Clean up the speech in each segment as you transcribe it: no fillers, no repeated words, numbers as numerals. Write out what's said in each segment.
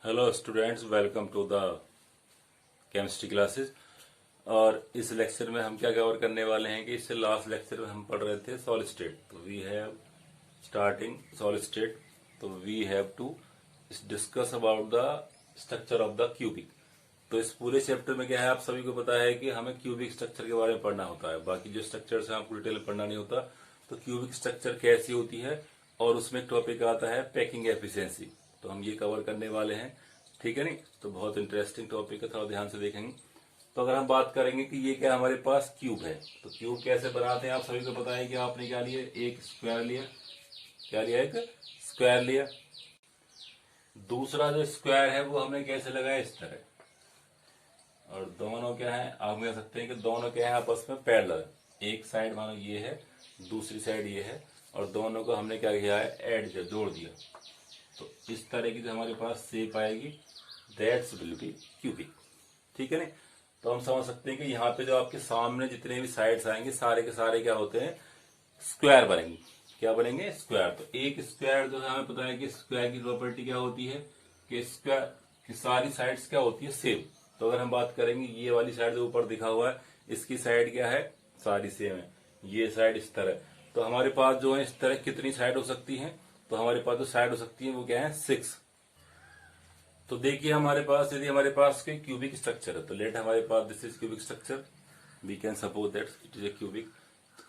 Hello students, welcome to the chemistry classes. और इस lecture में हम क्या कवर करने वाले हैं कि इससे लास्ट लेक्चर में हम पढ़ रहे थे सॉलिड स्टेट। तो we have starting solid state, तो we have to discuss about the structure of the cubic. तो इस पूरे चैप्टर में क्या है, आप सभी को पता है कि हमें क्यूबिक स्ट्रक्चर के बारे में पढ़ना होता है। बाकी जो स्ट्रक्चर्स हैं आपको डिटेल में पढ़ना नहीं होता। तो क्यूबिक स्ट्रक्चर कैसी होती है, और उसमें एक टॉपिक आता है पैकिंग एफिशिएंसी, तो हम ये कवर करने वाले हैं। ठीक है नहीं, तो बहुत इंटरेस्टिंग टॉपिक है, थोड़ा ध्यान से देखेंगे। तो अगर हम बात करेंगे कि ये क्या हमारे पास क्यूब है, तो क्यूब कैसे बनाते हैं आप सभी को पता है कि आपने क्या लिया, एक स्क्वायर लिया। क्या लिया, एक स्क्वायर लिया। दूसरा जो स्क्वायर है वो हमने कैसे लगाया, इस तरह। और दोनों क्या है, आप कह सकते हैं कि दोनों क्या है आपस में पैरेलल। एक साइड मानो ये है, दूसरी साइड ये है, और दोनों को हमने क्या किया है, ऐड किया, जोड़ दिया। तो इस तरह की जो हमारे पास शेप आएगी, दैट्स विल बी क्यूबिक। ठीक है नहीं, तो हम समझ सकते हैं कि यहाँ पे जो आपके सामने जितने भी साइड्स आएंगे सारे के सारे क्या होते हैं, स्क्वायर बनेंगे। क्या बनेंगे, स्क्वायर। तो एक स्क्वायर जो है हमें पता है कि स्क्वायर की प्रॉपर्टी क्या होती है कि स्क्वायर की सारी साइड्स क्या होती है, सेम। तो अगर हम बात करेंगे ये वाली साइड जो ऊपर दिखा हुआ है, इसकी साइड क्या है, सारी सेम है। ये साइड इस तरह। तो हमारे पास जो है इस तरह कितनी साइड हो सकती है, तो हमारे पास जो साइड हो सकती है वो क्या है, 6। तो देखिए हमारे पास, यदि हमारे पास कोई क्यूबिक स्ट्रक्चर है, तो लेट हमारे पास this is cubic structure, we can suppose that it is a cubic.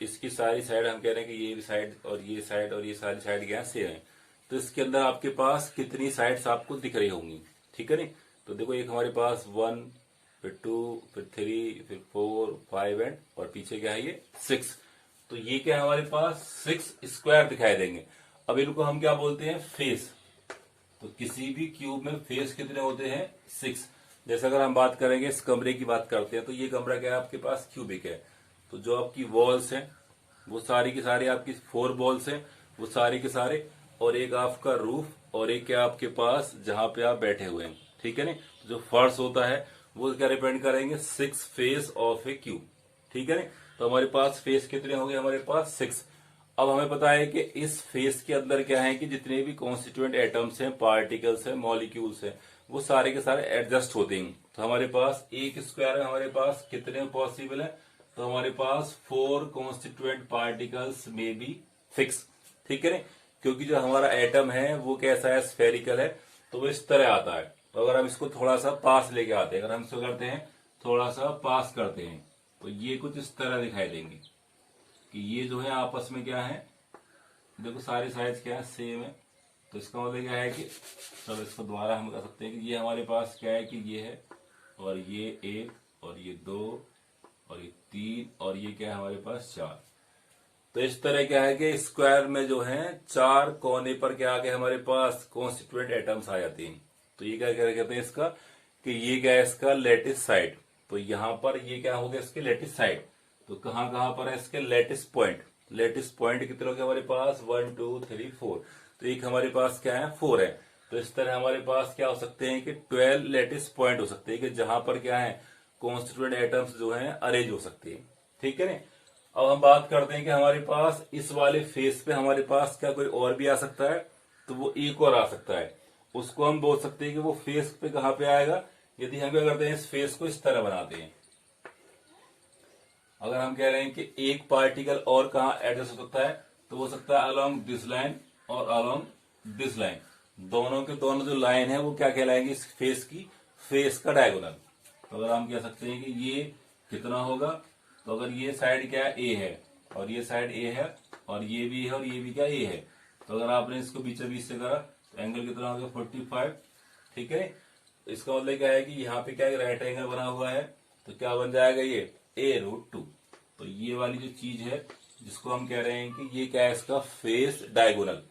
इसकी सारी साइड हम कह रहे हैं कि ये भी साइड और ये साइड और ये सारी साइड क्या सेम है। तो इसके अंदर आपके पास कितनी साइड्स आपको दिख रही होंगी, ठीक है नहीं। तो देखो एक हमारे पास 1, फिर 2, फिर 3, फिर 4, 5 एंड और पीछे क्या है ये 6। तो ये क्या है, हमारे पास 6 स्क्वायर दिखाई देंगे। अब इनको हम क्या बोलते हैं, फेस। तो किसी भी क्यूब में फेस कितने होते हैं, 6। जैसे अगर हम बात करेंगे इस कमरे की बात करते हैं, तो ये कमरा क्या है आपके पास, क्यूबिक है। तो जो आपकी वॉल्स हैं वो सारी की सारी आपकी 4 वॉल्स हैं, वो सारे के सारे, और एक आपका रूफ, और एक क्या आपके पास जहां पे आप बैठे हुए हैं। ठीक है नहीं, तो जो फर्श होता है वो क्या रिप्रेजेंट करेंगे, 6 फेस ऑफ ए क्यूब। ठीक है नहीं, तो हमारे पास फेस कितने होंगे, हमारे पास 6। अब हमें पता है कि इस फेस के अंदर क्या है कि जितने भी कॉन्स्टिट्यूएंट एटम्स हैं, पार्टिकल्स हैं, मॉलिक्यूल्स हैं, वो सारे के सारे एडजस्ट होते हैं। तो हमारे पास एक स्क्वायर में हमारे पास कितने पॉसिबल है, तो हमारे पास 4 कॉन्स्टिट्यूएंट पार्टिकल्स में बी फिक्स। ठीक है ना, क्योंकि जो हमारा एटम है वो कैसा है, स्फेरिकल है, तो वो इस तरह आता है। तो अगर हम इसको थोड़ा सा पास लेके आते हैं, अगर हम इसको करते हैं थोड़ा सा पास करते हैं, तो ये कुछ इस तरह दिखाई देंगे कि ये जो है आपस में क्या है, देखो सारे साइज क्या है, सेम है। तो इसका मतलब क्या है कि चलो इसको दोबारा हम कर सकते हैं कि ये हमारे पास क्या है कि ये है, और ये 1, और ये 2, और ये 3, और ये क्या है हमारे पास 4। तो इस तरह क्या है कि स्क्वायर में जो है 4 कोने पर क्या आ गए हमारे पास, कॉन्स्टिट्यूएंट एटम्स आ जाते हैं। तो ये क्या कहते हैं इसका, कि ये क्या है इसका लैटिस साइड। तो यहां पर ये क्या हो गया, इसके लैटिस साइड। तो कहां कहां पर है इसके लैटिस पॉइंट। लैटिस पॉइंट कितने हो गए हमारे पास, 1, 2, 3, 4। तो एक हमारे पास क्या है, 4 है। तो इस तरह हमारे पास क्या हो सकते हैं कि 12 लैटिस पॉइंट हो सकते हैं, कि जहां पर क्या है कॉन्स्टिट्यूएंट एटम्स जो है अरेंज हो सकते हैं। ठीक है ना। अब हम बात करते हैं कि हमारे पास इस वाले फेस पे हमारे पास क्या कोई और भी आ सकता है, तो वो एक और आ सकता है। उसको हम बोल सकते हैं कि वो फेस पे कहां पे आएगा, यदि हम क्या करते हैं इस फेस को इस तरह बनाते हैं। अगर हम कह रहे हैं कि एक पार्टिकल और कहां एडजस्ट हो सकता है, तो हो सकता है अलोंग दिस लाइन और अलोंग दिस लाइन। दोनों के दोनों जो लाइन है वो क्या कहलाएंगे, इस फेस की फेस का डायगोनल। तो अगर हम कह सकते हैं कि ये कितना होगा, तो अगर ये साइड क्या है, ए है, और ये साइड ए है, और ये भी है, और ये भी क्या ए है, तो अगर आपने इसको बीचों बीच से करा तो एंगल कितना हो गया, 45। ठीक है, इसका मतलब क्या है कि यहाँ पे क्या राइट एंगल बना हुआ है, तो क्या बन जाएगा ये a√2। तो ये वाली जो चीज है जिसको हम कह रहे हैं कि ये क्या है, इसका फेस डायगोनल।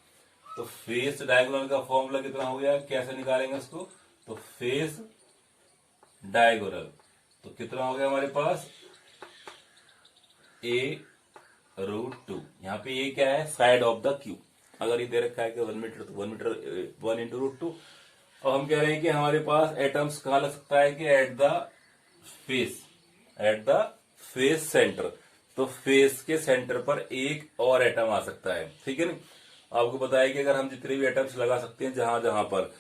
तो फेस डायगोनल का फॉर्मूला कितना हो गया, कैसे निकालेंगे इसको, तो फेस डायगोनल तो कितना हो गया हमारे पास, a√2। यहाँ पे ये क्या है, साइड ऑफ द क्यूब। अगर ये दे रखा है कि 1 मीटर, तो 1 मीटर 1 इंटू √2। और हम कह रहे हैं कि हमारे पास एटम्स कहां लग सकता है कि एट द फेस सेंटर। तो फेस के सेंटर पर एक और एटम आ सकता है। ठीक है ना, आपको पता है कि अगर हम जितने भी एटम्स लगा सकते हैं जहां जहां पर,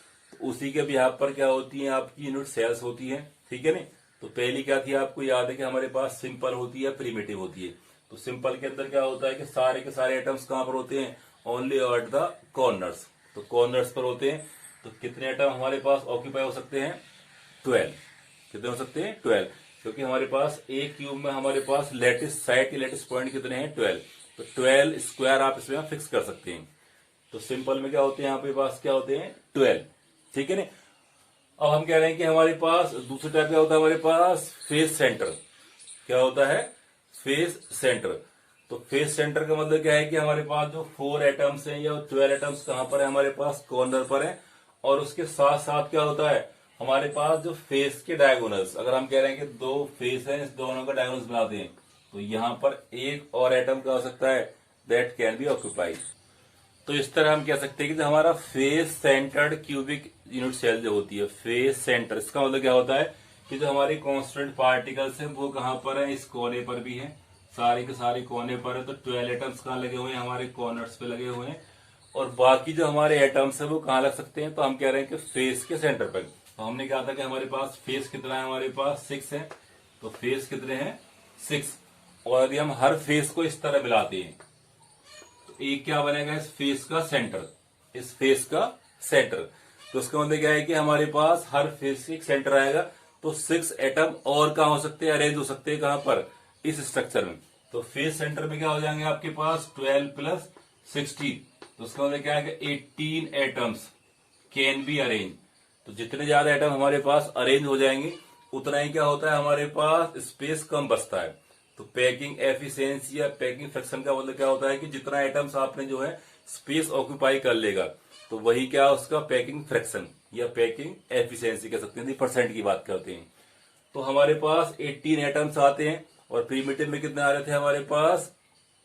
उसी के बिहाफ पर क्या होती है आपकी यूनिट सेल्स होती है, ठीक है नहीं। तो पहली क्या थी आपको याद है कि हमारे पास सिंपल होती है, प्रीमिटिव होती है। तो सिंपल के अंदर क्या होता है कि सारे के सारे एटम्स कहां पर होते हैं, ओनली एट द कॉर्नर्स। तो कॉर्नर्स पर होते हैं। तो कितने एटम हमारे पास ऑक्यूपाई हो सकते हैं, 12। कितने हो सकते हैं, 12, क्योंकि हमारे पास एक क्यूब में हमारे पास लेटिस साइड के लेटिस पॉइंट कितने हैं, 12। तो 12 स्क्वायर आप इसमें फिक्स कर सकते हैं। तो सिंपल में क्या होते हैं यहाँ पे पास, क्या होते हैं, 12, ठीक है ना। अब हम कह रहे हैं कि हमारे पास दूसरा टाइप क्या होता है, हमारे पास फेस सेंटर। क्या होता है, फेस सेंटर। तो फेस सेंटर का मतलब क्या है कि हमारे पास जो 4 एटम्स हैं या 12 एटम्स कहां पर है, हमारे पास कॉर्नर पर है। और उसके साथ साथ क्या होता है, हमारे पास जो फेस के डायगोनल्स, अगर हम कह रहे हैं कि 2 फेस हैं, इस दोनों का डायगोनल्स बनाते हैं, तो यहां पर एक और एटम क्या हो सकता है, दैट कैन बी ऑक्यूपाइड। तो इस तरह हम कह सकते हैं कि जो हमारा face centred cubic unit cell जो होती है, फेस सेंटर, इसका मतलब क्या होता है कि जो हमारे कांस्टेंट पार्टिकल्स हैं वो कहां पर है, इस कोने पर भी है, सारे के सारे कोने पर है। तो 12 एटम्स कहां लगे हुए हैं, हमारे कॉर्नर्स पे लगे हुए हैं। और बाकी जो हमारे एटम्स है वो कहां लग सकते हैं, तो हम कह रहे हैं कि फेस के सेंटर पर। तो हमने कहा था कि हमारे पास फेस कितना है, हमारे पास 6 है। तो फेस कितने हैं, 6। और यदि हम हर फेस को इस तरह मिलाते हैं तो एक क्या बनेगा, इस फेस का सेंटर, इस फेस का सेंटर। तो उसका मतलब क्या है कि हमारे पास हर फेस से एक सेंटर आएगा। तो 6 एटम और कहां हो सकते हैं, अरेंज हो सकते हैं, कहां पर, इस स्ट्रक्चर में। तो फेस सेंटर में क्या हो जाएंगे आपके पास 12 प्लस 16। तो उसका मतलब क्या है कि 18 एटम्स कैन बी अरेंज। तो जितने ज्यादा एटम हमारे पास अरेंज हो जाएंगे उतना ही क्या होता है, हमारे पास स्पेस कम बचता है। तो पैकिंग एफिशिएंसी या पैकिंग फ्रैक्शन का मतलब क्या होता है कि जितना एटम्स आपने जो है स्पेस ऑक्यूपाई कर लेगा, तो वही क्या उसका पैकिंग फ्रैक्शन या पैकिंग एफिशिएंसी कह सकते हैं, परसेंट की बात करते हैं। तो हमारे पास 18 एटम्स आते हैं और प्रीमिटिव में कितने आ रहे थे, हमारे पास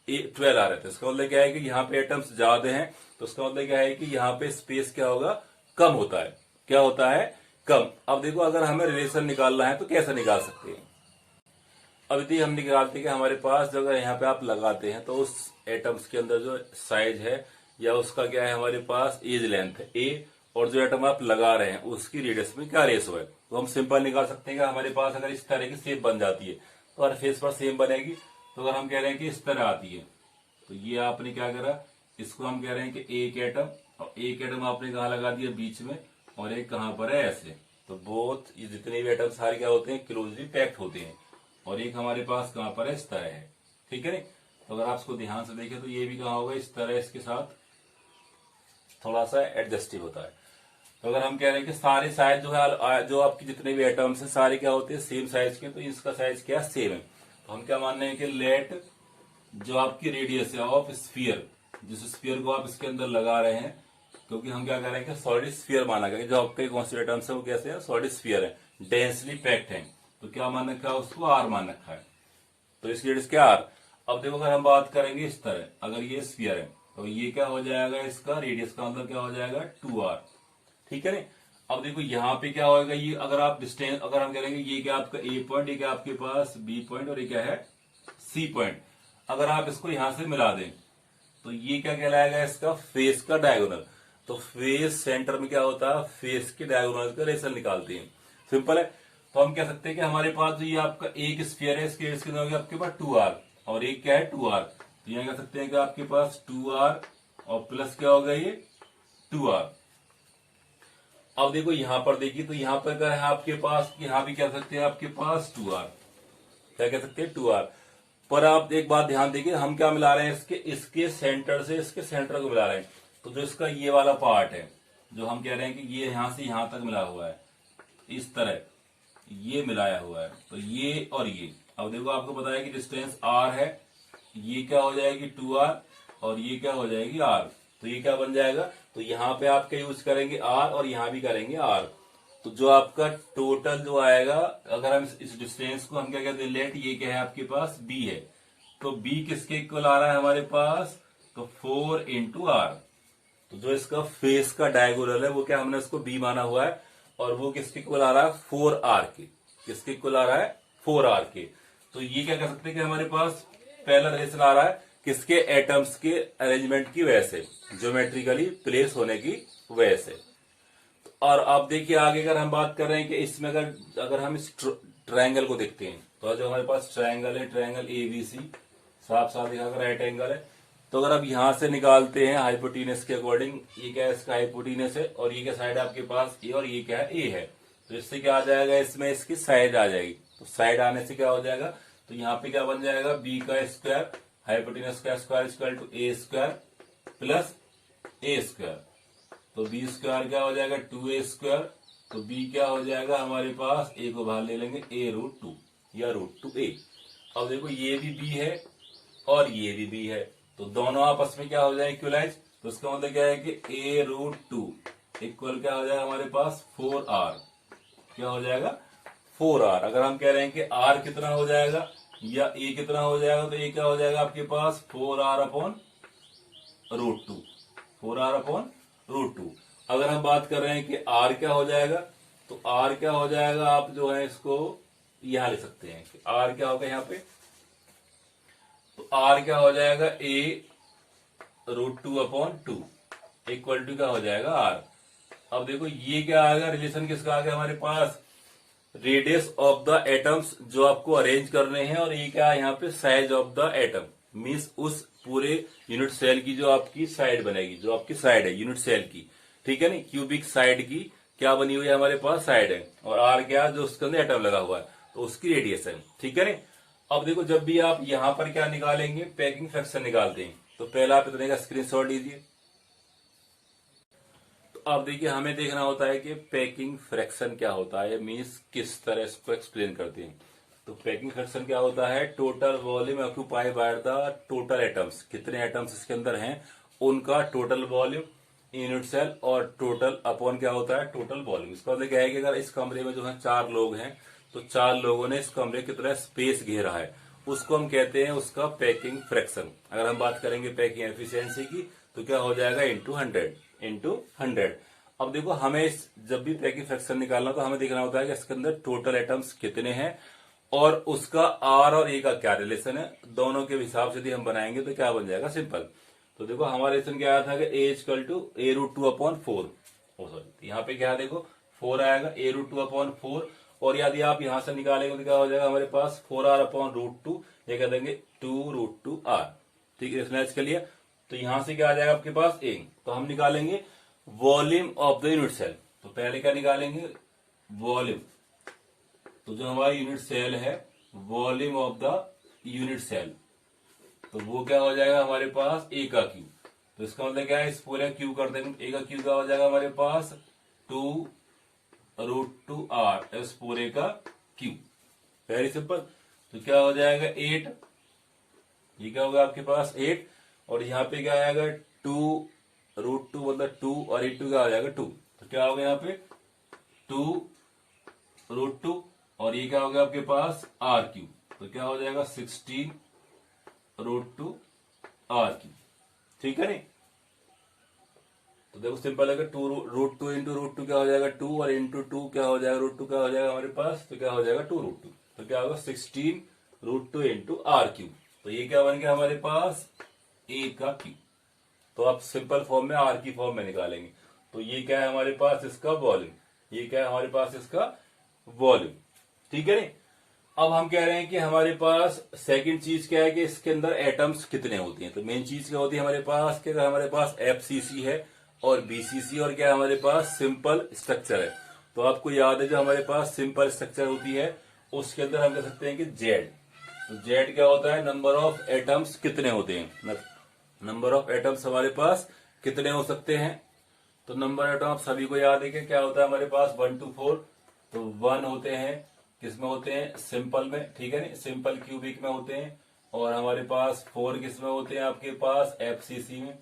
12 आ रहे थे। इसका मतलब क्या है कि यहाँ पे एटम्स ज्यादा हैं, तो उसका मतलब क्या है कि यहाँ पे स्पेस क्या होगा, कम होता है। क्या होता है, कम। अब देखो अगर हमें रिलेशन निकालना है तो कैसे निकाल सकते हैं। अब यदि हम निकालते हैं कि हमारे पास जो अगर यहाँ पे आप लगाते हैं तो उस एटम्स के अंदर जो साइज है या उसका क्या है, हमारे पास एज लेंथ है ए, और जो एटम आप लगा रहे हैं उसकी रेडियस में क्या रेशो है। तो हम सिंपल निकाल सकते हैं कि हमारे पास अगर इस तरह की शेप बन जाती है तो हर फेस पर सेम बनेगी। तो अगर हम कह रहे हैं कि इस तरह आती है, तो ये आपने क्या करा, इसको हम कह रहे हैं कि एक एटम, और एक एटम आपने कहा लगा दिया बीच में, और एक कहां पर है, ऐसे। तो बोथ ये जितने भी एटम सारे क्या होते हैं, क्लोजली पैक्ड होते हैं। और एक हमारे पास कहां पर है, इस तरह है, ठीक है नहीं। तो अगर आप इसको ध्यान से देखें तो ये भी कहां होगा, इस तरह, इसके साथ थोड़ा सा एडजस्टिव होता है। तो अगर हम कह रहे हैं कि सारे साइज जो है, जो आपके जितने भी एटम्स हैं सारे क्या होते हैं, सेम साइज के, तो इसका साइज क्या है, सेम है। तो हम क्या मान रहे हैं कि लेट जो आपकी रेडियस है ऑफ स्फीयर, जिस स्फीयर को आप इसके अंदर लगा रहे हैं, क्योंकि हम क्या कर रहे हैं कि सॉलिड स्फीयर माना गया, जो आपके कॉन्स्टिट्यूएंट एटम्स है वो कैसे है, सॉलिड स्फीयर है, डेंसली पैक्ड है। तो क्या मान रखा है, उसको आर मान रखा है। तो इसकी रेडियस क्या, आर। अब देखो अगर हम बात करेंगे इस तरह, अगर ये स्फीयर है तो ये क्या हो जाएगा, इसका रेडियस का मतलब क्या हो जाएगा, 2r, ठीक है ना। अब देखो यहाँ पे क्या होगा, ये अगर आप डिस्टेंस, अगर हम करेंगे ये क्या आपका ए पॉइंट, ये क्या आपके पास बी पॉइंट, और ये क्या है, सी पॉइंट। अगर आप इसको यहां से मिला दें तो ये क्या कहलाएगा, इसका फेस का डायगोनल। तो फेस सेंटर में क्या होता है, फेस के डायगोनल का रेशल निकालते हैं, सिंपल है। तो हम कह सकते हैं कि हमारे पास जो ये आपका एक स्फीयर है, इसके रेडियस कितना होगा आपके पास 2r, और एक क्या है 2r। तो यहां कह सकते हैं कि आपके पास 2r और प्लस क्या होगा, ये 2r। अब देखो यहां पर देखिए, तो यहां पर क्या है आपके पास, यहां भी कह सकते हैं आपके पास 2r, क्या कह सकते हैं 2r। पर आप एक बात ध्यान देखिए, हम क्या मिला रहे हैं, इसके सेंटर से इसके सेंटर को मिला रहे हैं। तो जो इसका ये वाला पार्ट है, जो हम कह रहे हैं कि ये यहां से यहां तक मिला हुआ है, इस तरह ये मिलाया हुआ है, तो ये और ये, अब देखो आपको पता है कि डिस्टेंस r है, ये क्या हो जाएगी 2r, और ये क्या हो जाएगी r। तो ये क्या बन जाएगा, तो यहाँ पे आप क्या यूज करेंगे r, और यहाँ भी करेंगे r। तो जो आपका टोटल जो आएगा, अगर हम इस डिस्टेंस को हम क्या कहते हैं, लेट, ये क्या है आपके पास b है, तो b किसके इक्वल आ रहा है हमारे पास, तो 4 इंटू r। तो जो इसका फेस का डायगोनल है वो क्या हमने इसको b माना हुआ है, और वो किसके इक्वल आ रहा है, 4r के। किसके इक्वल आ रहा है, 4r के। तो ये क्या कर सकते हैं कि हमारे पास पहला रिलेशन आ रहा है किसके, एटम्स के अरेंजमेंट की वजह से, ज्योमेट्रिकली प्लेस होने की वजह से। तो और अब देखिए आगे अगर हम बात कर रहे हैं कि इसमें अगर हम इस ट्रायंगल को देखते हैं, तो जो हमारे पास ट्रायंगल है, ट्रायंगल ABC साफ साफ दिखा कर राइट एंगल है। तो अगर आप यहां से निकालते हैं हाइपोटेनस के अकॉर्डिंग, ये क्या है इसका हाइपोटेनस है, और ये क्या साइड आपके पास ए, और ये क्या है ए है, तो इससे क्या आ जाएगा, इसमें इसकी साइड आ जाएगी। तो साइड आने से क्या हो जाएगा, तो यहाँ पे क्या बन जाएगा, बी का स्क्वायर हाइपोटेनस का square equal to a square plus a square. तो बी स्क्वायर क्या हो जाएगा 2a स्क्वायर, तो बी क्या हो जाएगा हमारे पास, ए को बाहर ले लेंगे a√2 या √2a। अब देखो ये भी b है और ये भी b है, तो दोनों आपस में क्या हो जाए इक्वलाइज। तो इसका मतलब क्या है कि a√2 इक्वल क्या हो जाएगा हमारे पास 4r, क्या हो जाएगा 4r। अगर हम कह रहे हैं कि r कितना हो जाएगा या a कितना हो जाएगा, तो a क्या हो जाएगा आपके पास 4r/√2, 4r/√2। अगर हम बात कर रहे हैं कि r क्या हो जाएगा, तो r क्या हो जाएगा, आप जो है इसको यहां ले सकते हैं कि r क्या होगा यहाँ पे, तो r क्या हो जाएगा a√2/2 इक्वल टू क्या हो जाएगा r। अब देखो ये क्या आएगा, रिलेशन किसका आ गया हमारे पास, रेडियस ऑफ द एटम्स जो आपको अरेंज करने हैं, और ये क्या है यहाँ पे size of the atom, means उस पूरे यूनिट सेल की जो आपकी साइड बनेगी, जो आपकी साइड है यूनिट सेल की, ठीक है नी, क्यूबिक साइड की क्या बनी हुई है हमारे पास साइड है, और आर क्या जो उसके अंदर एटम लगा हुआ है, तो उसकी रेडियस है, ठीक है नी। अब देखो जब भी आप यहां पर क्या निकालेंगे, पैकिंग फ्रैक्शन निकालते हैं, तो पहला आप इतने का स्क्रीनशॉट लीजिए। तो अब देखिए हमें देखना होता है कि पैकिंग फ्रैक्शन क्या होता है, मीन्स किस तरह इसको एक्सप्लेन करते हैं। तो पैकिंग फ्रैक्शन क्या होता है, total volume occupy by the total atoms, कितने एटम्स इसके अंदर हैं उनका टोटल वॉल्यूम यूनिट सेल, और टोटल अपॉन क्या होता है टोटल वॉल्यूम। इसका मतलब क्या है कि अगर इस कमरे में जो है 4 लोग हैं, तो 4 लोगों ने इस कमरे की तरह स्पेस घेरा है, उसको हम कहते हैं उसका पैकिंग फ्रैक्शन। अगर हम बात करेंगे पैकिंग एफिशिएंसी की, तो क्या हो जाएगा इंटू 100। अब देखो हमें जब भी पैकिंग फ्रैक्शन निकालना, तो हमें देखना होता है कि इसके अंदर टोटल एटम्स कितने हैं और उसका आर और ए का क्या रिलेशन है, दोनों के हिसाब से यदि हम बनाएंगे तो क्या बन जाएगा सिंपल। तो देखो हमारा रिलेशन क्या आया था कि a equal to a√2/4, sorry यहाँ पे क्या है देखो 4 आएगा a√2/4, और यदि आप यहां से निकालेंगे तो क्या हो जाएगा हमारे पास 4r/√2, ये कह देंगे 2√2r, ठीक है इसमें के लिए। तो यहां से क्या आ जाएगा आपके पास a, तो हम निकालेंगे volume of the unit cell. तो पहले क्या निकालेंगे वॉल्यूम, तो जो हमारा यूनिट सेल है volume of the unit cell, तो वो क्या हो जाएगा हमारे पास ए का क्यू। तो इसका मतलब क्या है, इस पूरे क्यू कर देंगे, ए का क्यू क्या हो जाएगा हमारे पास 2√2r इस पूरे का क्यू, वेरी सिंपल। तो क्या हो जाएगा 8, ये क्या होगा आपके पास 8, और यहाँ पे क्या आएगा 2√2 मतलब 2 और 8 क्या हो जाएगा 2, तो क्या होगा यहाँ पे 2√2, और ये क्या होगा आपके पास आर क्यू, तो क्या हो जाएगा 16√2r क्यू, ठीक है नहीं। तो देखो सिंपल है कि 2√2 इंटू √2 क्या हो जाएगा 2, और इंटू 2 क्या हो जाएगा √2 क्या हो जाएगा हमारे पास, तो क्या हो जाएगा 2√2, तो क्या होगा 16√2 इंटू आर क्यू। तो ये क्या बन गया हमारे पास ए का क्यू। तो आप सिंपल फॉर्म में आर की फॉर्म में निकालेंगे, तो ये क्या है हमारे पास इसका वॉल्यूम, ये क्या है हमारे पास इसका वॉल्यूम, ठीक है नहीं। अब हम कह रहे हैं कि हमारे पास सेकंड चीज क्या है कि इसके अंदर एटम्स कितने होते हैं। तो मेन चीज क्या होती है हमारे पास कि हमारे पास एफसीसी है और बीसीसी, और क्या हमारे पास सिंपल स्ट्रक्चर है। तो आपको याद है जो हमारे पास सिंपल स्ट्रक्चर होती है उसके अंदर हम कह सकते हैं कि जेड। तो जेड क्या होता है, नंबर ऑफ एटम्स कितने होते हैं, नंबर ऑफ एटम्स हमारे पास कितने हो सकते हैं। तो नंबर एटम आप सभी को याद है कि क्या होता है हमारे पास 1 to 4, तो 1 होते हैं किसमें होते हैं सिंपल में, ठीक है नहीं, सिंपल क्यूबिक में होते हैं, और हमारे पास 4 किसमें होते हैं आपके पास एफसीसी में,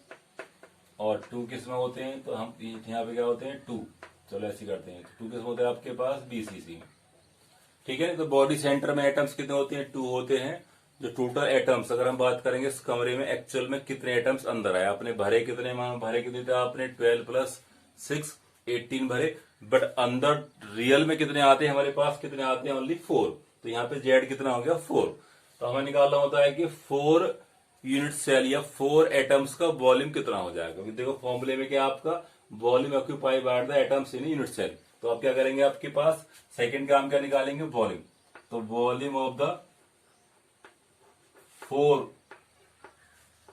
और 2 किसमें होते हैं, तो हम यहाँ पे क्या होते हैं 2, चलो ऐसे करते हैं, 2 किसमें होते हैं आपके पास बीसीसी में, ठीक है। तो बॉडी सेंटर में एटम्स कितने होते हैं 2 होते हैं। जो टोटल एटम्स अगर हम बात करेंगे इस कमरे में एक्चुअल में कितने एटम्स अंदर आए, आपने भरे कितने थे आपने 12 + 6 18 भरे, बट अंदर रियल में कितने आते हैं हमारे पास, कितने आते हैं ओनली 4। तो यहाँ पे जेड कितना हो गया 4। तो हमें निकालना होता है कि 4 यूनिट सेल या 4 एटम्स का वॉल्यूम कितना हो जाएगा, क्योंकि देखो फॉर्मूले में क्या आपका volume occupy by the atoms in unit cell. तो आप क्या करेंगे, आपके पास सेकंड का हम क्या निकालेंगे, वॉल्यूम। तो volume of the 4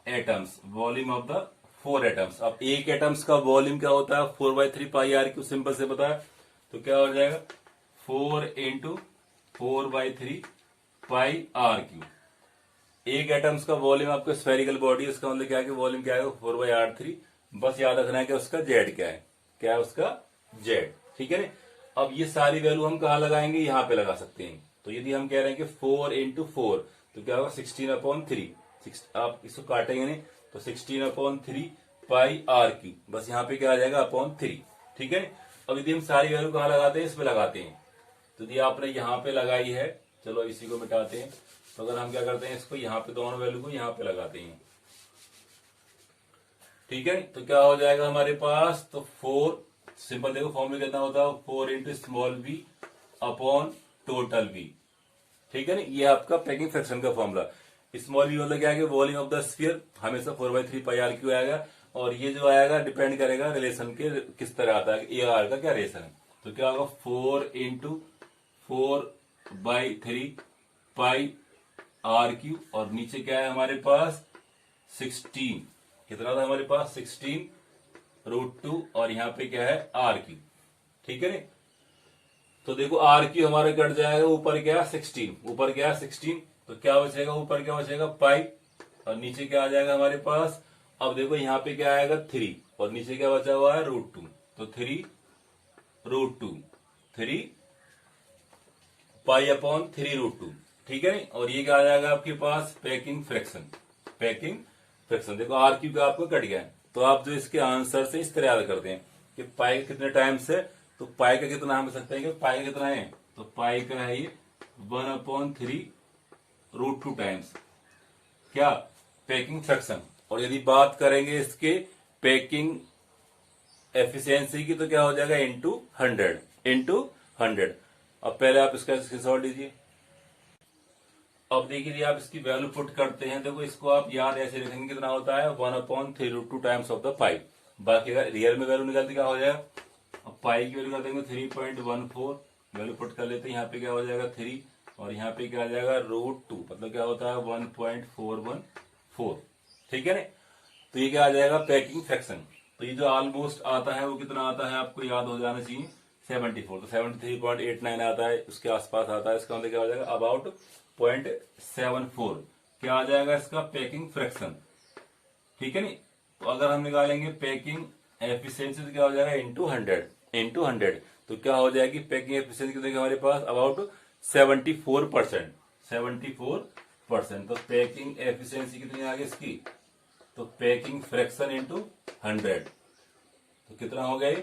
atoms, volume of the 4 atoms. अब एक एटम्स का वॉल्यूम क्या होता है, 4/3 पाई आर क्यू, सिंपल से पता है। तो क्या हो जाएगा 4 इंटू 4/3 पाई आर क्यू। एक एटम्स का वॉल्यूम आपका स्फेरिकल बॉडी, इसका मतलब क्या है कि वॉल्यूम क्या है 4/r3। बस याद रखना है कि उसका जेड क्या है उसका जेड, ठीक है ना। अब ये सारी वैल्यू हम कहा लगाएंगे, यहां पे लगा सकते हैं। तो यदि हम कह रहे हैं कि 4 इंटू 4 तो क्या होगा 16/3। आप इसको काटेंगे नहीं तो 16/3 पाई आर क्यू, बस यहाँ पे क्या आ जाएगा अपॉन 3, ठीक है। अब यदि हम सारी वैल्यू कहाँ लगाते हैं, इसमें लगाते हैं। तो यदि आपने यहाँ पे लगाई है, चलो इसी को मिटाते हैं। तो अगर हम क्या करते हैं, इसको यहाँ पे दोनों वैल्यू को यहाँ पे लगाते हैं, ठीक है। तो क्या हो जाएगा हमारे पास, तो 4 सिंपल देखो फॉर्मूला कितना होता है, 4 into small v upon total v, ठीक है ना। ये आपका पैकिंग फ्रैक्शन का फॉर्मूला। स्मॉल वी मतलब क्या है, वॉल्यूम ऑफ द स्फीयर हमेशा 4/3 पाई आर क्यू आएगा। और ये जो आएगा डिपेंड करेगा रिलेशन के किस तरह आता है, ए आर का क्या रिलेशन है। तो क्या होगा 4 इंटू 4/3 पाई आर क्यू, और नीचे क्या है हमारे पास 16, कितना था हमारे पास 16√2, और यहाँ पे क्या है आर क्यू, ठीक है ना। तो देखो आर क्यू हमारा कट जाएगा, ऊपर क्या 16, ऊपर क्या 16, तो क्या बचेगा, ऊपर क्या बचेगा पाई, और नीचे क्या आ जाएगा हमारे पास। अब देखो यहाँ पे क्या आएगा 3, और नीचे क्या बचा हुआ है √2, तो 3√2, 3 पाई अपॉन 3√2, ठीक है। और ये क्या आ जाएगा आपके पास पैकिंग फ्रैक्शन, पैकिंग फ्रैक्शन। देखो आर क्यू का आपको कट गया है। तो आप जो इसके आंसर से इस तरह याद करते हैं कि पाई कितने टाइम्स है, तो पाई का कितना हम सकते हैं कि पाई का कितना है, तो पाई का है ये 1/3√2 टाइम्स क्या पैकिंग फ्रैक्शन। और यदि बात करेंगे इसके पैकिंग एफिशिएंसी की, तो क्या हो जाएगा इंटू 100। अब पहले आप इसका स्क्रीनशॉट लीजिए। अब देखिए आप इसकी वैल्यू पुट करते हैं, देखो इसको आप याद ऐसे रखेंगे, कितना होता है 1/3√2 टाइम्स ऑफ द पाई। बाकी अगर रियल में वैल्यू निकलती क्या हो जाएगा, अब पाई की वैल्यू कर देंगे 3.14, वैल्यू पुट कर लेते हैं। यहाँ पे क्या हो जाएगा 3, और यहाँ पे क्या आ जाएगा √2, मतलब क्या होता है 1.414, ठीक है ना। तो ये क्या आ जाएगा पैकिंग फ्रैक्शन। तो ये जो ऑलमोस्ट आता है वो कितना आता है, आपको याद हो जाना चाहिए 74, तो 73.89 आता है, उसके आसपास आता है। इसका मतलब क्या हो जाएगा अबाउट 0.74 क्या आ जाएगा इसका पैकिंग फ्रैक्शन, ठीक है नी। तो अगर हम निकालेंगे पैकिंग एफिशिएंसी तो क्या हो जाएगा इंटू 100, तो क्या हो जाएगी पैकिंग एफिशिएंसी कितनी हमारे पास अबाउट 74%, 74%। तो पैकिंग एफिशिएंसी कितनी आ गई इसकी, तो पैकिंग फ्रैक्शन इंटू 100, तो कितना हो गया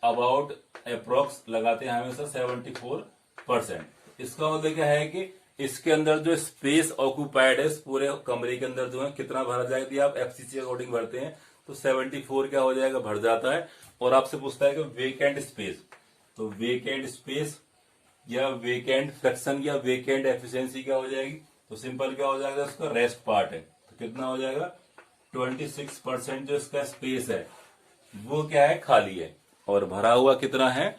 अबाउट अप्रोक्स लगाते हैं हमेशा 74%। इसका मतलब क्या है कि इसके अंदर जो स्पेस ऑक्यूपाइड है इस पूरे कमरे के अंदर जो है कितना भरा जाएगा, यदि आप एफसीसी अकॉर्डिंग भरते हैं तो 74 क्या हो जाएगा भर जाता है। और आपसे पूछता है कि वेकेंट स्पेस, तो वेकेंट स्पेस या वेकेंट फ्रैक्शन या वेकेंट एफिशिएंसी क्या हो जाएगी, तो सिंपल क्या हो जाएगा उसका रेस्ट पार्ट है, तो कितना हो जाएगा 26% जो इसका स्पेस है वो क्या है खाली है, और भरा हुआ कितना है,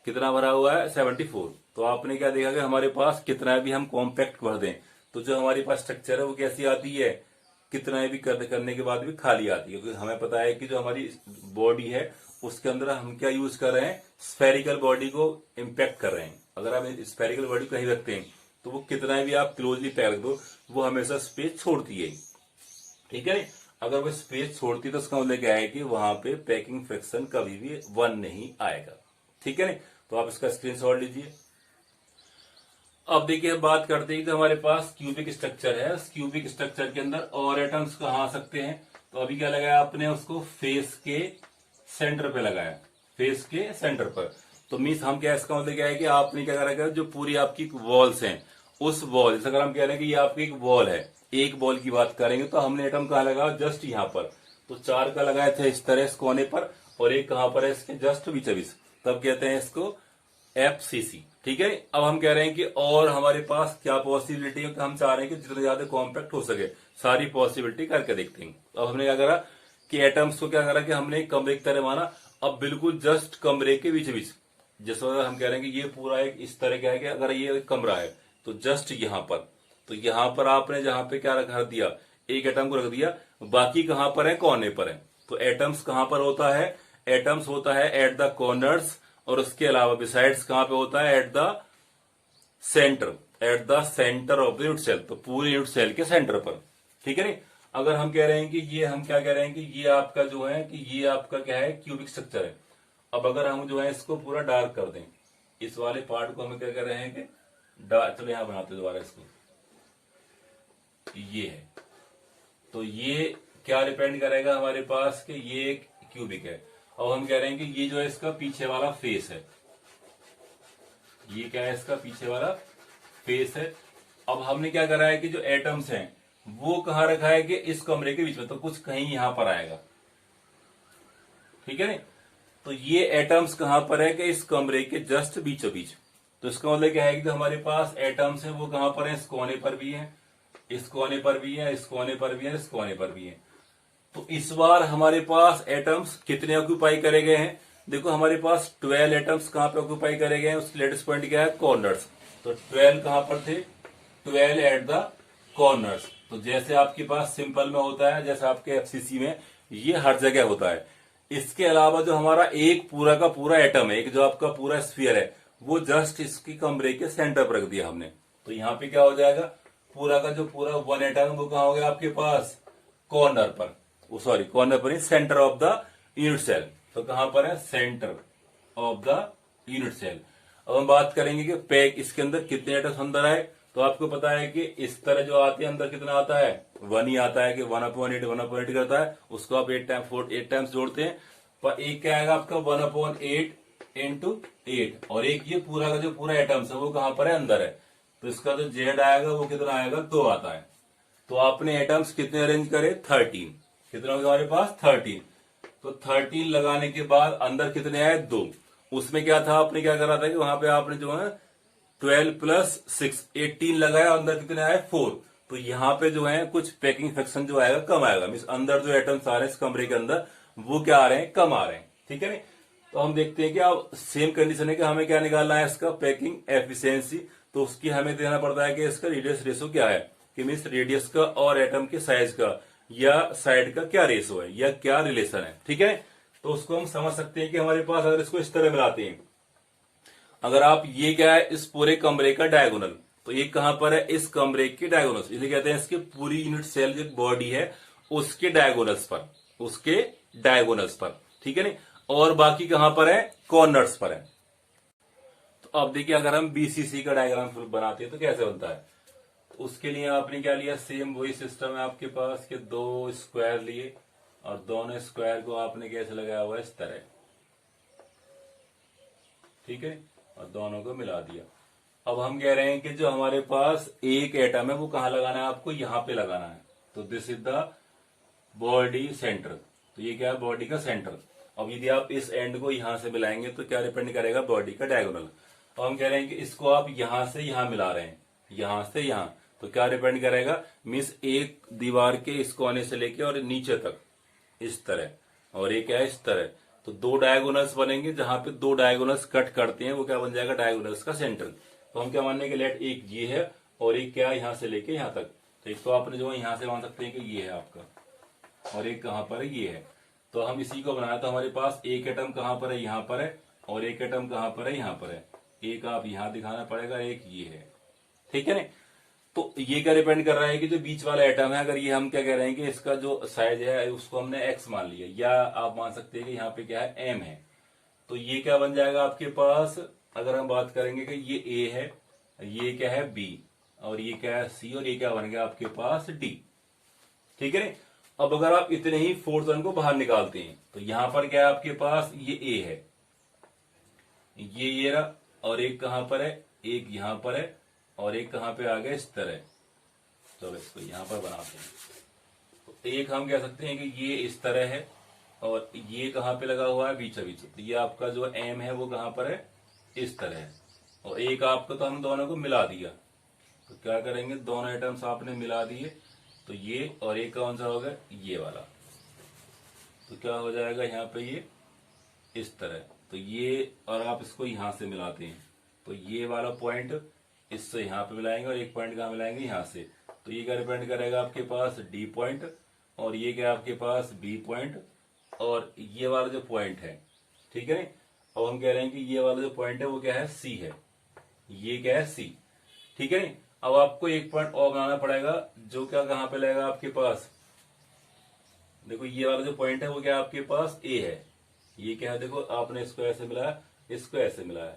कितना भरा हुआ है 74। तो आपने क्या देखा कि हमारे पास कितना भी हम कॉम्पैक्ट भर दें तो जो हमारे पास स्ट्रक्चर है वो कैसी आती है, कितना भी करने के बाद भी खाली आती है। क्योंकि हमें पता है कि जो हमारी बॉडी है उसके अंदर हम क्या यूज कर रहे हैं, स्फेरिकल बॉडी को इम्पैक्ट कर रहे हैं। अगर आप स्फेरिकल बॉडी कहीं रखते हैं तो वो कितना भी आप क्लोजली पैक दो वो हमेशा स्पेस छोड़ती है, ठीक है। अगर वो स्पेस छोड़ती तो उसका मतलब क्या है कि वहां पे पैकिंग फ्रैक्शन कभी भी 1 नहीं आएगा, ठीक है ना। तो आप इसका स्क्रीनशॉट लीजिए। अब देखिए हम बात करते हैं कि हमारे पास क्यूबिक स्ट्रक्चर है, उस क्यूबिक स्ट्रक्चर के अंदर और एटम्स कहाँ आ सकते हैं। तो अभी क्या लगाया आपने उसको फेस के सेंटर पे लगाया, फेस के सेंटर पर। तो मीन्स हम क्या इसका मतलब क्या है कि आपने क्या करा, जो पूरी आपकी वॉल्स हैं उस वॉल, जैसे अगर हम कह रहे हैं कि ये आपकी एक वॉल है, एक बॉल की बात करेंगे तो हमने एटम कहाँ लगाया जस्ट यहाँ पर, तो 4 का लगाए थे इस तरह इस कोने पर, और एक कहां पर है इसके जस्ट बीच, तब कहते हैं इसको एफसीसी, ठीक है। अब हम कह रहे हैं कि और हमारे पास क्या पॉसिबिलिटी है, तो हम चाह रहे हैं कि जितना ज्यादा कॉम्पैक्ट हो सके सारी पॉसिबिलिटी करके देखते हैं। अब हमने क्या करा कि एटम्स को क्या करा कि हमने एक कमरे की तरह माना। अब बिल्कुल जस्ट कमरे के बीच बीच, जैसे अगर हम कह रहे हैं कि ये पूरा एक इस तरह का है कि अगर ये एक कमरा है तो जस्ट यहां पर, तो यहां पर आपने जहां पे क्या रख दिया, एक एटम को रख दिया, बाकी कहां पर है, कोने पर है। तो एटम्स कहां पर होता है, एटम्स होता है एट द कॉर्नर्स, और उसके अलावा बिसाइड्स कहां पे होता है, at the centre, at the centre of the unit cell, तो पूरे यूनिट सेल के सेंटर पर। ठीक है नहीं। अगर हम कह रहे हैं कि ये, हम क्या कह रहे हैं कि ये आपका जो है कि ये आपका क्या है, क्यूबिक स्ट्रक्चर है। अब अगर हम जो है इसको पूरा डार्क कर दें, इस वाले पार्ट को हम क्या कह रहे हैं कि डार्क, चलो यहां बनाते दोबारा इसको, ये है। तो ये क्या डिपेंड करेगा हमारे पास कि ये एक क्यूबिक है। अब हम कह रहे हैं कि ये जो है इसका पीछे वाला फेस है, ये क्या है, इसका पीछे वाला फेस है। अब हमने क्या करा है कि जो एटम्स हैं वो कहां रखा है कि इस कमरे के बीच में, तो कुछ कहीं यहां पर आएगा। ठीक है नहीं। तो ये एटम्स कहां पर है कि इस कमरे के जस्ट बीचों बीच। तो इसका मतलब क्या है कि जो हमारे पास एटम्स है वो कहां पर है, इस कोने पर भी है, इस कोने पर भी है, इस कोने पर भी है, इस कोने पर भी है। तो इस बार हमारे पास एटम्स कितने ऑक्यूपाई करे गए हैं, देखो हमारे पास 12 एटम्स कहां पे ऑक्यूपाई करे गए हैं, उसके लेटेस्ट पॉइंट क्या है, कॉर्नर्स। तो 12 कहां पर थे, 12 एट द कॉर्नर्स। तो जैसे आपके पास सिंपल में होता है, जैसे आपके एफसीसी में ये हर जगह होता है। इसके अलावा जो हमारा एक पूरा का पूरा एटम है, एक जो आपका पूरा स्फीयर है, वो जस्ट इसकी कमरे के सेंटर पर रख दिया हमने। तो यहाँ पे क्या हो जाएगा, पूरा का जो पूरा वन एटम वो कहां हो गया आपके पास, कॉर्नर पर, सॉरी कॉर्नर पर, centre of the unit cell. तो कहां पर है, centre of the unit cell. अब हम बात करेंगे कि पैक इसके अंदर कितने एटम्स अंदर आए। तो आपको पता है कि इस तरह जो आते हैं अंदर कितना आता है, 1 ही आता है कि 1/8 करता है, उसको आप 8 टाइम्स जोड़ते हैं। पर एक क्या आएगा आपका 1/8 इंटू 8, और एक ये पूरा का जो पूरा एटम्स है वो कहां पर है, अंदर है। तो इसका जो जेड आएगा वो कितना आएगा, 2 आता है। तो आपने एटम्स कितने अरेंज करे, 13। कितना होगा हमारे पास, 13। तो 13 लगाने के बाद अंदर कितने आए, 2। उसमें क्या था, आपने क्या करा था कि वहां पे आपने जो है 12 प्लस 6 18 लगाया, अंदर कितने आए, 4। तो यहाँ पे जो है कुछ पैकिंग फ्रैक्शन जो आएगा कम आएगा, मीन अंदर जो एटम्स आ रहे हैं इस कमरे के अंदर वो क्या आ रहे हैं, कम आ रहे हैं। ठीक है नहीं। तो हम देखते हैं कि अब सेम कंडीशन है कि हमें क्या निकालना है, इसका पैकिंग एफिशिएंसी। तो उसकी हमें देना पड़ता है कि इसका रेडियस रेशो क्या है, कि मीन रेडियस का और एटम के साइज का या साइड का क्या रेशो है या क्या रिलेशन है। ठीक है। तो उसको हम समझ सकते हैं कि हमारे पास अगर इसको इस तरह मिलाते हैं, अगर आप ये क्या है, इस पूरे कमरे का डायगोनल, तो ये कहां पर है, इस कमरे के डायगोनल, इसलिए कहते हैं इसके पूरी यूनिट सेल जो बॉडी है उसके डायगोनल्स पर, उसके डायगोनल्स पर। ठीक है नहीं। और बाकी कहां पर है, कॉर्नर्स पर है। तो अब देखिए अगर हम बीसीसी का डायग्राम बनाते हैं तो कैसे बनता है। तो उसके लिए आपने क्या लिया, सेम वही सिस्टम है आपके पास कि 2 स्क्वायर लिए, और दोनों स्क्वायर को आपने कैसे लगाया हुआ है, इस तरह। ठीक है। और दोनों को मिला दिया। अब हम कह रहे हैं कि जो हमारे पास एक एटम है वो कहां लगाना है, आपको यहां पे लगाना है। तो this is the body centre. तो ये क्या है, बॉडी का सेंटर। अब यदि आप इस एंड को यहां से मिलाएंगे तो क्या डिपेंड करेगा, बॉडी का डायगोनल। तो हम कह रहे हैं कि इसको आप यहां से यहां मिला रहे हैं, यहां से यहां, तो क्या डिपेंड करेगा, मीन्स एक दीवार के इस कोने से लेके और नीचे तक इस तरह, और एक है इस तरह। तो 2 डायगोनल्स बनेंगे, जहां पे 2 डायगोनल्स कट करते हैं वो क्या बन जाएगा, डायगोनल्स का सेंटर। तो हम क्या मानने के लेट, एक ये है और एक क्या, यहां से लेके यहां तक। तो एक तो आपने जो है यहां से मान सकते हैं कि ये है आपका, और एक कहां पर है, ये है। तो हम इसी को बनाया, तो हमारे पास एक एटम कहां पर है, यहां पर है, और एक एटम कहां पर है, यहां पर है। एक आप यहां दिखाना पड़ेगा, एक ये है। ठीक है ना। तो ये क्या डिपेंड कर रहा है कि जो बीच वाला एटम है, अगर ये हम क्या कह रहे हैं कि इसका जो साइज है उसको हमने x मान लिया, या आप मान सकते हैं कि यहाँ पे क्या है, m है। तो ये क्या बन जाएगा आपके पास, अगर हम बात करेंगे कि ये a है, ये क्या है b, और ये क्या है c, और ये क्या बन गया आपके पास d। ठीक है। अब अगर आप इतने ही 4th वन को बाहर निकालते हैं तो यहां पर क्या है आपके पास, ये a है, ये रहा, और एक कहां पर है, एक यहां पर है, और एक कहां पे आ गया, इस तरह। चलो इसको यहां पर बनाते हैं। तो एक हम कह सकते हैं कि ये इस तरह है, और ये कहां पे लगा हुआ है, बीचों बीच। तो ये आपका जो एम है वो कहां पर है, इस तरह है। और एक आपको, तो हम दोनों को मिला दिया। तो क्या करेंगे, दोनों आइटम्स आपने मिला दिए, तो ये और एक कौन सा होगा, ये वाला। तो क्या हो जाएगा यहाँ पे ये इस तरह। तो ये, और आप इसको यहां से मिलाते हैं तो ये वाला पॉइंट इससे यहाँ पे मिलाएंगे और एक पॉइंट कहाँ मिलाएंगे यहाँ से। तो ये क्या रिप्रेजेंट करेगा आपके पास डी पॉइंट, और ये क्या आपके पास बी पॉइंट, और ये वाला जो पॉइंट है, ठीक है। अब हम कह रहे हैं कि ये वाला जो पॉइंट है वो क्या है, सी है, ये क्या है सी, ठीक है। अब आपको एक पॉइंट और बनाना पड़ेगा जो क्या कहाँ पे लगेगा आपके पास, देखो ये वाला जो पॉइंट है वो क्या आपके पास ए है, ये क्या है, देखो आपने इसको ऐसे मिलाया, इसको ऐसे मिलाया।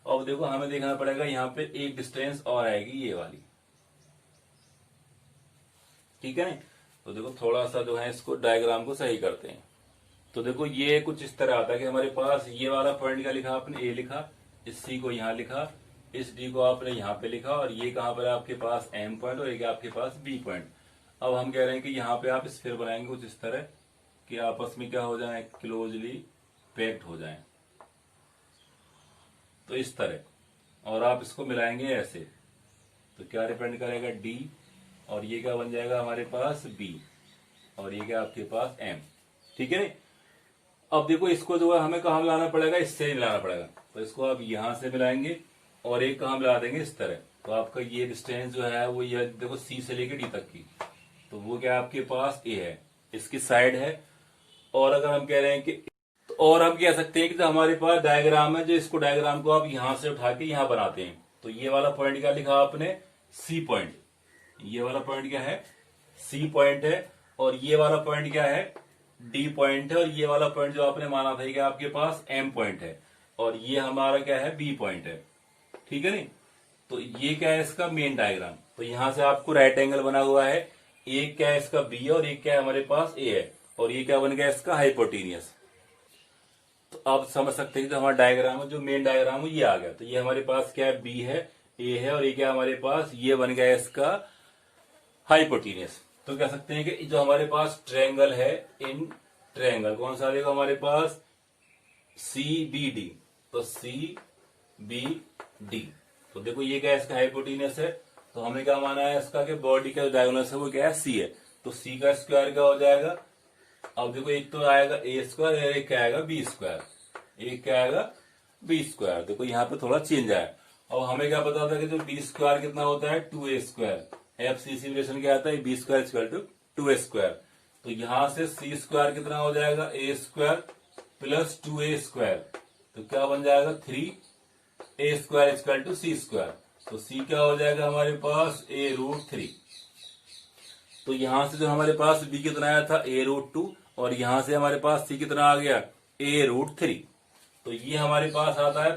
अब देखो हमें देखना पड़ेगा यहाँ पे एक डिस्टेंस और आएगी ये वाली, ठीक है। तो देखो थोड़ा सा जो है इसको डायग्राम को सही करते हैं। तो देखो ये कुछ इस तरह आता है कि हमारे पास ये वाला पॉइंट क्या लिखा आपने, ए लिखा, इस सी को यहाँ लिखा, इस डी को आपने यहाँ पे लिखा, और ये कहाँ पर है आपके पास एम पॉइंट, और ये आपके पास बी पॉइंट। अब हम कह रहे हैं कि यहाँ पे आप स्फीयर बनाएंगे कुछ इस तरह कि आपस में क्या हो जाए, क्लोजली पैक्ड हो जाए, तो इस तरह, और आप इसको मिलाएंगे ऐसे, तो क्या रिप्रेजेंट करेगा डी, और ये क्या बन जाएगा हमारे पास बी, और ये क्या आपके पास एम, ठीक है। अब देखो इसको जो है हमें कहाँ मिलाना पड़ेगा, इससे मिलाना पड़ेगा। तो इसको आप यहां से मिलाएंगे और एक कहाँ मिला देंगे, इस तरह। तो आपका ये डिस्टेंस जो है वो ये देखो सी से लेकर डी तक की, तो वो क्या आपके पास ए है, इसकी साइड है। और अगर हम कह रहे हैं कि, और हम कह सकते हैं कि जो हमारे पास डायग्राम है, जो इसको डायग्राम को आप यहां से उठा के यहां बनाते हैं, तो ये वाला पॉइंट क्या लिखा आपने, सी पॉइंट, ये वाला पॉइंट क्या है, सी पॉइंट है, और ये वाला पॉइंट क्या है, डी पॉइंट है, और ये वाला पॉइंट जो आपने माना था कि आपके पास एम पॉइंट है, और ये हमारा क्या है, बी पॉइंट है, ठीक है नहीं। तो ये क्या है इसका मेन डायग्राम। तो यहां से आपको राइट एंगल बना हुआ है, एक क्या है इसका बी है और एक क्या है हमारे पास ए है, और ये क्या बन गया इसका हाइपोटेनियस। तो आप समझ सकते हैं कि जो हमारा डायग्राम है, जो मेन डायग्राम है ये आ गया। तो ये हमारे पास क्या है, बी है, ए है, और ये क्या हमारे पास, ये बन गया इसका हाइपोटेनियस। तो कह सकते हैं कि जो हमारे पास ट्रायंगल है, इन ट्रायंगल कौन सा देखो हमारे पास, सी बी डी, तो सी बी डी। तो देखो ये क्या है इसका हाइपोटेनियस है, तो हमें क्या माना है इसका कि बॉडी का जो डायगोनल है वो क्या है, सी है। तो सी का स्क्वायर क्या हो जाएगा, अब देखो एक तो आएगा ए स्क्वायर, एक क्या आएगा बी स्क्वायर, एक क्या आएगा बी स्क्वायर। देखो यहाँ पे थोड़ा चेंज आया। अब हमें क्या पता था कि जो बी स्क्वायर कितना होता है, 2a स्क्वायर, एफसीसी रिलेशन क्या आता है, b square equal to 2a square. तो यहां से सी स्क्वायर कितना हो जाएगा, ए स्क्वायर प्लस 2a स्क्वायर, तो क्या बन जाएगा 3a square equal to C square. तो सी क्या हो जाएगा हमारे पास, a√3। तो यहां से जो हमारे पास बी कितना आया था, a√2, और यहां से हमारे पास सी कितना आ गया, a√3। तो ये हमारे पास आता है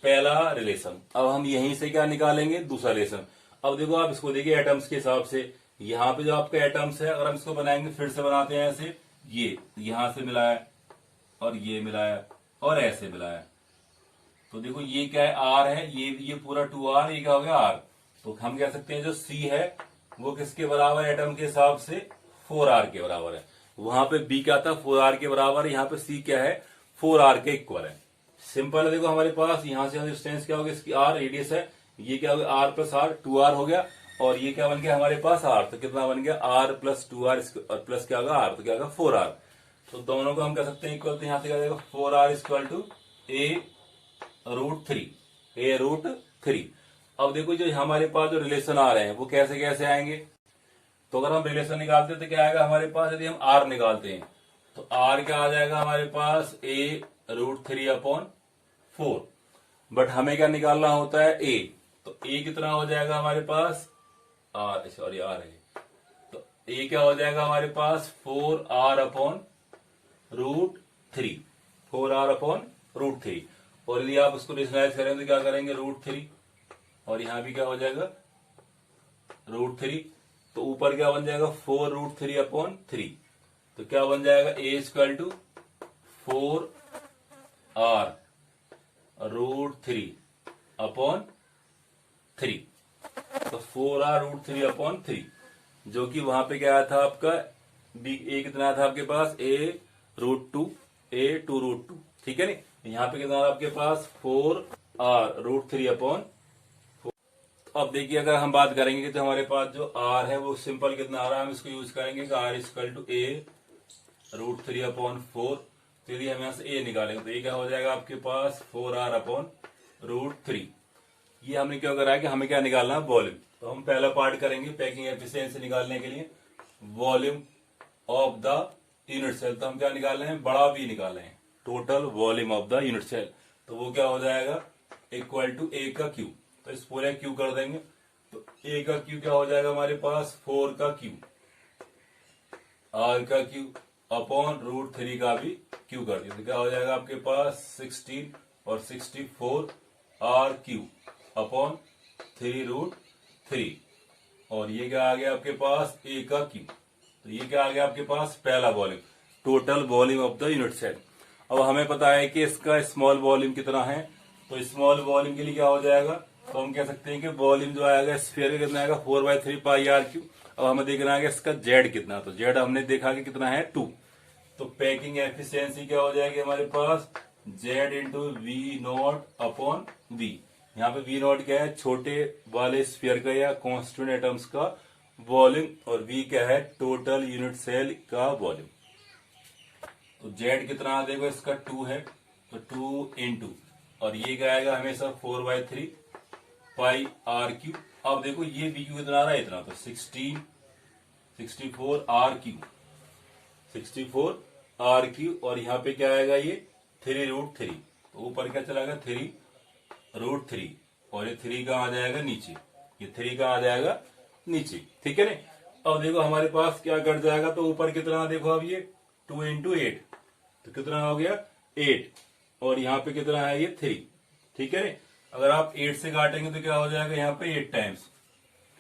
पहला रिलेशन। अब हम यहीं से क्या निकालेंगे, दूसरा रिलेशन। अब देखो आप इसको देखिए एटम्स के हिसाब से, यहाँ पे जो आपका एटम्स है, अगर हम इसको बनाएंगे, फिर से बनाते हैं ऐसे, ये यहां से मिलाया और ये मिलाया और ऐसे मिलाया, तो देखो ये क्या है, आर है, ये पूरा 2r, ये क्या हो गया आर। तो हम कह सकते हैं जो सी है वो किसके बराबर है, एटम के हिसाब से 4r के बराबर है। वहां पे बी क्या था, 4r के बराबर है, यहाँ पे सी क्या है, 4r के इक्वल है। सिंपल है। देखो हमारे पास यहाँ से डिस्टेंस क्या हो गया, इसकी आर रेडियस है, ये क्या हो गया आर प्लस आर, 2r हो गया, और ये क्या बन गया हमारे पास आर, तो कितना बन गया आर प्लस 2r और प्लस क्या होगा आर, तो क्या होगा 4r। तो दोनों को हम कह सकते हैं इक्वल, तो यहाँ से क्या जाएगा 4r इक्वल टू a√3। अब देखो जो हमारे पास जो रिलेशन आ रहे हैं वो कैसे कैसे आएंगे। तो अगर हम रिलेशन निकालते हैं तो क्या आएगा हमारे पास, यदि हम r निकालते हैं तो r क्या आ जाएगा हमारे पास, a√3/4। बट हमें क्या निकालना होता है, a, तो a कितना हो जाएगा हमारे पास, r, सॉरी r है, तो a क्या हो जाएगा हमारे पास 4r/√3, 4r/√3। और यदि आप उसको रेशनलाइज करें तो क्या करेंगे, √3, और यहां भी क्या हो जाएगा √3, तो ऊपर क्या बन जाएगा 4√3/3, तो क्या बन जाएगा a इक्वल टू 4r√3/3, तो 4r√3/3, जो कि वहां पे क्या आया था आपका बी, ए कितना था आपके पास, a√2, a2√2, ठीक है नी। यहाँ पे कितना आपके पास 4r√3/4। अब देखिए अगर हम बात करेंगे कि तो हमारे पास जो r है वो सिंपल कितना आ रहा है, हम इसको यूज करेंगे कि r इक्वल टू √3/4। चलिए हम यहाँ से ए निकालेंगे, तो ये क्या हो जाएगा आपके पास 4r/√3। ये हमने क्या करा है कि हमें क्या निकालना है, वॉल्यूम। तो हम पहला पार्ट करेंगे पैकिंग एफिशिएंसी निकालने के लिए, volume of the unit cell. तो हम क्या निकाल रहे हैं, बड़ा वी निकाले हैं, total volume of the unit cell. तो वो क्या हो जाएगा, इक्वल टू ए का क्यू। तो इस पूरे क्यू कर देंगे, तो ए का क्यू क्या हो जाएगा हमारे पास 4 का क्यू, आर का क्यू अपॉन √3 का भी क्यू कर दिया। तो क्या हो जाएगा आपके पास 16 और 64 आर क्यू अपॉन 3√3। और ये क्या आ गया आपके पास ए का क्यू। तो ये क्या आ गया आपके पास, पहला volume, total volume of the unit cell. अब हमें पता है कि इसका स्मॉल वॉल्यूम कितना है, तो स्मॉल वॉल्यूम के लिए क्या हो जाएगा, तो हम कह सकते हैं कि वॉल्यूम जो आएगा स्फीयर का कितना आएगा 4/3 पाई आर क्यू। अब हमें देखना है इसका जेड कितना, तो जेड हमने देखा कि कितना है 2। तो पैकिंग एफिशिएंसी क्या हो जाएगी हमारे पास, Z into V naught upon V. यहाँ पे वी नॉट क्या है, छोटे वाले स्फीयर का या कॉन्स्टिट्यूएंट एटम्स का वॉल्यूम, और वी क्या है, टोटल यूनिट सेल का वॉल्यूम। तो जेड कितना देखो इसका 2 है, तो 2 इंटू, और ये क्या आएगा हमेशा 4/3 पाई आर क्यू। अब देखो ये बी क्यू कितना आ रहा है, इतना, तो 64 आर क्यू, 64 आर क्यू, और यहाँ पे क्या आएगा ये 3√3। तो ऊपर क्या चला गया 3√3, और ये 3 का आ जाएगा नीचे, ये 3 का आ जाएगा नीचे, ठीक है ना। अब देखो हमारे पास क्या कट जाएगा, तो ऊपर कितना देखो, अब ये 2 इंटू 8, तो कितना हो गया 8, और यहाँ पे कितना है ये 3, ठीक है ना। अगर आप 8 से काटेंगे तो क्या हो जाएगा यहाँ पे 8 टाइम्स,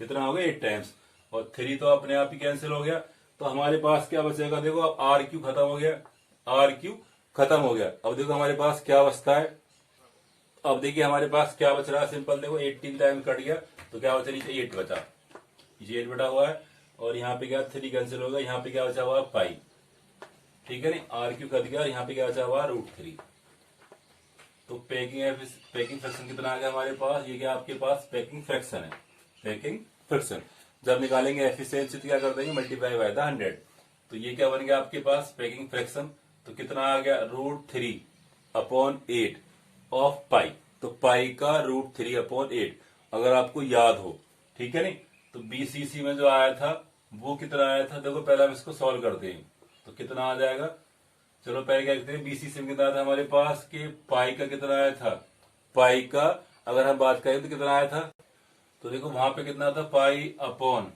कितना हो गया 8 टाइम्स, और 3 तो अपने आप ही कैंसिल हो गया। तो हमारे पास क्या बचेगा, देखो अब आर क्यू खत्म हो गया, आर क्यू खत्म हो गया। अब देखो हमारे पास क्या बचता है, अब देखिए हमारे पास क्या बच रहा है, सिंपल देखो 18 टाइम्स कट गया, तो क्या बचा नीचे 8 बचा, ये 8 बटा हुआ है, और यहाँ पे क्या 3 कैंसिल होगा, यहाँ पे क्या बचा हुआ पाई, ठीक है ना। आर क्यू कट गया, यहाँ पे क्या बचा हुआ √3। तो पैकिंग फ्रैक्शन कितना आ गया हमारे पास, ये क्या आपके पास पैकिंग फ्रैक्शन है, पैकिंग फ्रैक्शन। जब निकालेंगे एफिशिएंसी तो क्या कर देंगे, मल्टीप्लाई बाय द 100। तो ये क्या बन गया आपके पास पैकिंग फ्रैक्शन, तो कितना आ गया √3/8 ऑफ पाई। तो पाई का √3/8 अगर आपको याद हो, ठीक है नहीं। तो बीसीसी में जो आया था वो कितना आया था, देखो पहले हम इसको सॉल्व करते हैं, तो कितना आ जाएगा, चलो पहले क्या करते हैं, बीसीसी में कितना था हमारे पास कि पाई का कितना आया था, पाई का अगर हम बात करें तो कितना आया था, तो देखो वहां पे कितना था पाई अपॉन,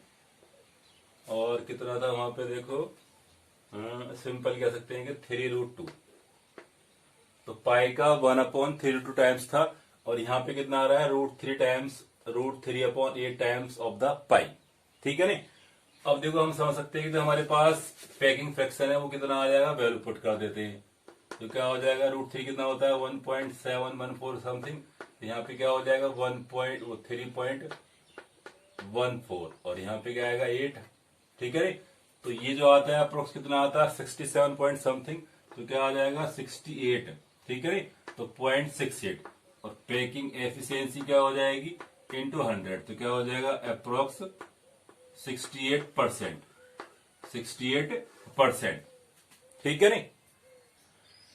और कितना था वहां पे देखो, सिंपल कह सकते हैं कि 3√2। तो पाई का 1/3√2 टाइम्स था, और यहाँ पे कितना आ रहा है √3 टाइम्स, √3/8 टाइम्स ऑफ द पाई, ठीक है नहीं। अब देखो हम समझ सकते हैं कि जो हमारे पास पैकिंग फ्रैक्शन है वो कितना आ जाएगा, वैल्यू पुट कर देते हैं, तो क्या हो जाएगा √3 कितना होता है 1.714 समथिंग, यहाँ पे क्या हो जाएगा 3.14, और यहाँ पे क्या आएगा 8, ठीक है। तो ये जो आता है अप्रोक्स कितना आता है 67 पॉइंट समथिंग, तो क्या आ जाएगा 68, ठीक है। तो 0.68, और पैकिंग एफिशिएंसी क्या हो जाएगी इंटू 100, तो क्या हो जाएगा अप्रोक्स 68%, 68%, ठीक है नहीं।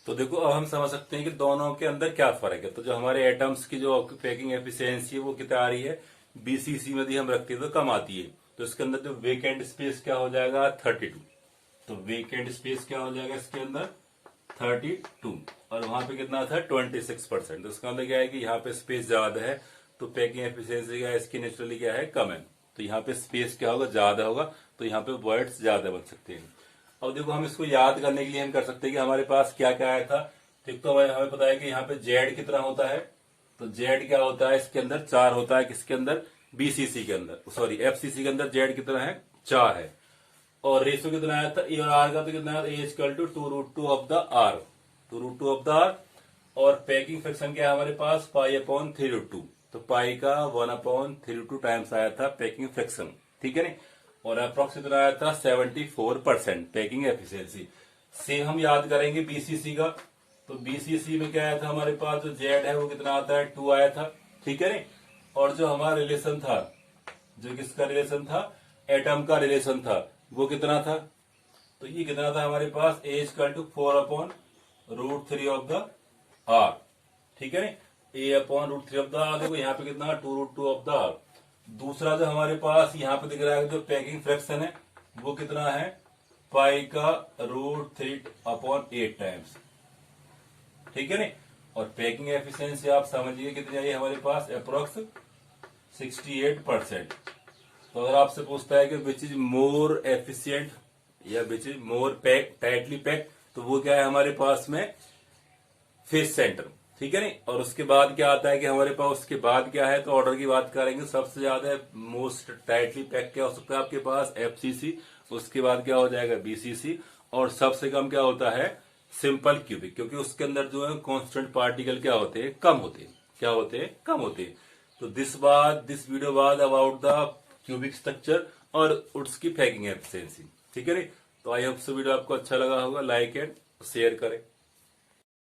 तो देखो अब हम समझ सकते हैं कि दोनों के अंदर क्या फर्क है। तो जो हमारे एटम्स की जो पैकिंग एफिशिएंसी है वो कितना आ रही है, बीसीसी में भी हम रखते हैं तो कम आती है। तो इसके अंदर जो वेकेंट स्पेस क्या हो जाएगा 32, तो वेकेंट स्पेस क्या हो जाएगा इसके अंदर 32, और वहां पे कितना था 26%। तो इसका मतलब क्या है कि यहाँ पे स्पेस ज्यादा है, तो पैकिंग एफिशिएंसी क्या है इसकी नेचुरली क्या है कम है। तो यहाँ पे स्पेस क्या होगा ज्यादा होगा, तो यहाँ पे वर्ड्स ज्यादा बन सकते हैं। अब देखो हम इसको याद करने के लिए हम कर सकते हैं कि हमारे पास क्या क्या आया था। ठीक, तो हमें पता है कि यहाँ पे जेड कितना होता है, तो जेड क्या होता है इसके अंदर 4 होता है, किसके अंदर बीसीसी के अंदर, सॉरी एफसीसी के अंदर जेड कितना है 4 है। और रेशियो कितना आया था ए और आर का, तो कितना है a equal to 2√2 of the r, 2√2 of the r. और पैकिंग फ्रैक्शन क्या है हमारे पास पाई अपॉन 3√2, तो पाई का 1/3√2 टाइम्स आया था पैकिंग फ्रैक्शन, ठीक है ना। और अप्रोक्स कितना आया था 74% पैकिंग एफिशिएंसी। सेम हम याद करेंगे बीसीसी का, तो बीसीसी में क्या आया था हमारे पास जो जेड है वो कितना आता है 2 आया था, ठीक है ना। और जो हमारा रिलेशन था, जो किसका रिलेशन था एटम का रिलेशन था, वो कितना था, तो ये कितना था हमारे पास, a equal to 4/√3 of the r, ठीक है ना, a/√3 ऑफ द आर। देखो यहाँ पे कितना 2√2 ऑफ द आर। दूसरा जो हमारे पास यहाँ पे दिख रहा है जो पैकिंग फ्रैक्शन है वो कितना है, पाई का √3/8 टाइम्स, ठीक है ना। और पैकिंग एफिशिएंसी आप समझिए कितनी आई हमारे पास, अप्रोक्स 68%। तो अगर आपसे पूछता है कि विच इज मोर एफिशिएंट या which is more pack tightly pack, तो वो क्या है हमारे पास में, फेस सेंटर, ठीक है नहीं। और उसके बाद क्या आता है कि हमारे पास उसके बाद क्या है, तो ऑर्डर की बात करेंगे। सबसे ज्यादा मोस्ट टाइटली पैक क्या हो सकता है आपके पास, एफसीसी। उसके बाद क्या हो जाएगा, बीसीसी। और सबसे कम क्या होता है, सिंपल क्यूबिक, क्योंकि उसके अंदर जो है कांस्टेंट पार्टिकल क्या होते हैं, कम होते हैं। क्या होते हैं, कम होते हैं। तो this video was about the cubic structure और उसकी पैकिंग एफिशिएंसी, ठीक है नहीं। तो आई होप वीडियो आपको अच्छा लगा होगा, लाइक एंड शेयर करें।